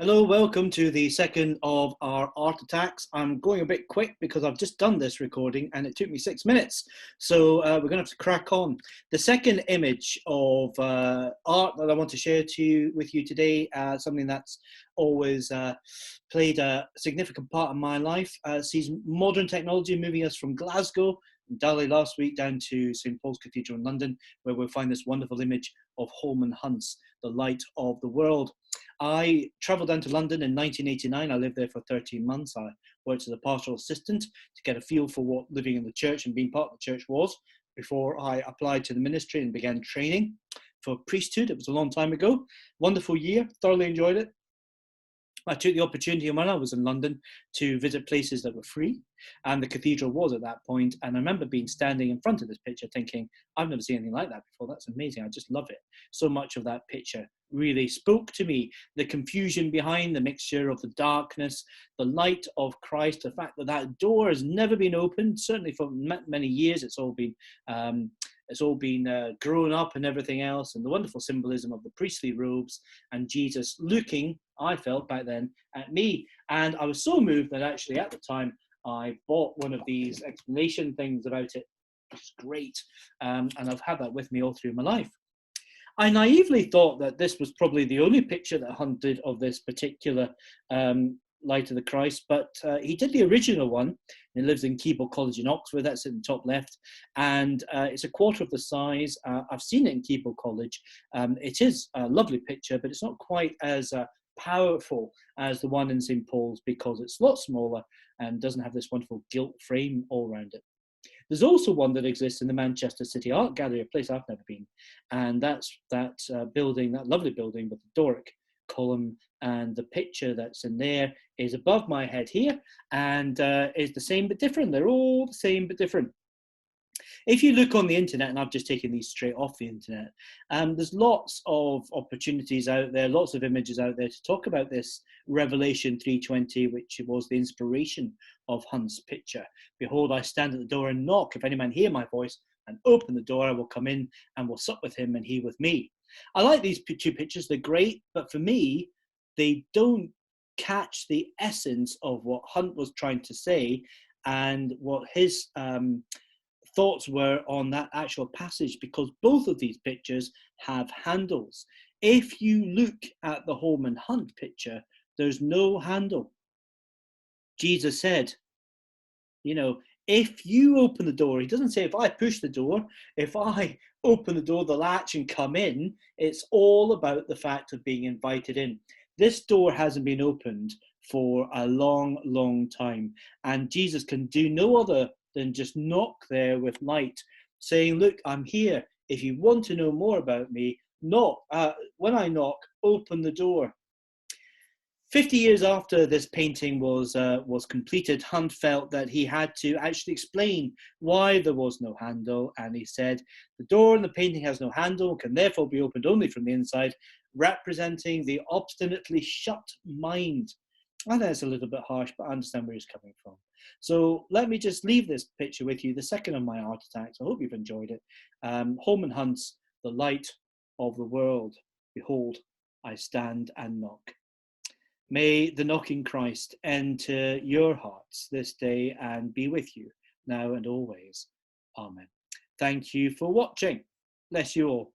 Hello, welcome to the second of our art attacks. I'm going a bit quick because I've just done this recording and it took me 6 minutes. So we're going to have to crack on. The second image of art that I want to share with you today, something that's always played a significant part in my life, sees modern technology moving us from Glasgow, Dali last week, down to St. Paul's Cathedral in London, where we'll find this wonderful image of Holman Hunt's The Light of the World. I travelled down to London in 1989. I lived there for 13 months. I worked as a pastoral assistant to get a feel for what living in the church and being part of the church was before I applied to the ministry and began training for priesthood. It was a long time ago. Wonderful year, thoroughly enjoyed it. I took the opportunity when I was in London to visit places that were free, and the cathedral was at that point. And I remember standing in front of this picture thinking, I've never seen anything like that before. That's amazing. I just love it. So much of that picture really spoke to me. The confusion behind the mixture of the darkness, the light of Christ, the fact that that door has never been opened, certainly for many years. It's all been grown up and everything else, and the wonderful symbolism of the priestly robes and Jesus looking, I felt back then, at me. And I was so moved that actually at the time I bought one of these explanation things about it, which is great. And I've had that with me all through my life. I naively thought that this was probably the only picture that Hunt did of this particular Light of the Christ, but he did the original one. He lives in Keble College in Oxford. That's in the top left, and it's a quarter of the size. I've seen it in Keble College. It is a lovely picture, but it's not quite as powerful as the one in St. Paul's because it's a lot smaller and doesn't have this wonderful gilt frame all around it. There's also one that exists in the Manchester City Art Gallery, a place I've never been, and that's that building, that lovely building with the Doric column, and the picture that's in there is above my head here, and is the same but different. They're all the same but different. If you look on the internet, and I've just taken these straight off the internet, there's lots of opportunities out there, lots of images out there to talk about this Revelation 3:20, which was the inspiration of Hunt's picture. Behold, I stand at the door and knock. If any man hear my voice and open the door, I will come in and will sup with him and he with me. I like these two pictures. They're great, but for me, they don't catch the essence of what Hunt was trying to say and what his thoughts were on that actual passage, because both of these pictures have handles. If you look at the Holman Hunt picture, there's no handle. Jesus said, if you open the door, he doesn't say if I push the door, if I open the door, the latch and come in. It's all about the fact of being invited in. This door hasn't been opened for a long, long time. And Jesus can do no other than just knock there with light, saying, look, I'm here. If you want to know more about me, knock. When I knock, open the door. 50 years after this painting was completed, Hunt felt that he had to actually explain why there was no handle. And he said, the door in the painting has no handle, can therefore be opened only from the inside, representing the obstinately shut mind. I know it's a little bit harsh, but I understand where he's coming from. So let me just leave this picture with you, the second of my art attacks. I hope you've enjoyed it. Holman Hunt's The Light of the World. Behold, I stand and knock. May the knocking Christ enter your hearts this day and be with you now and always. Amen. Thank you for watching. Bless you all.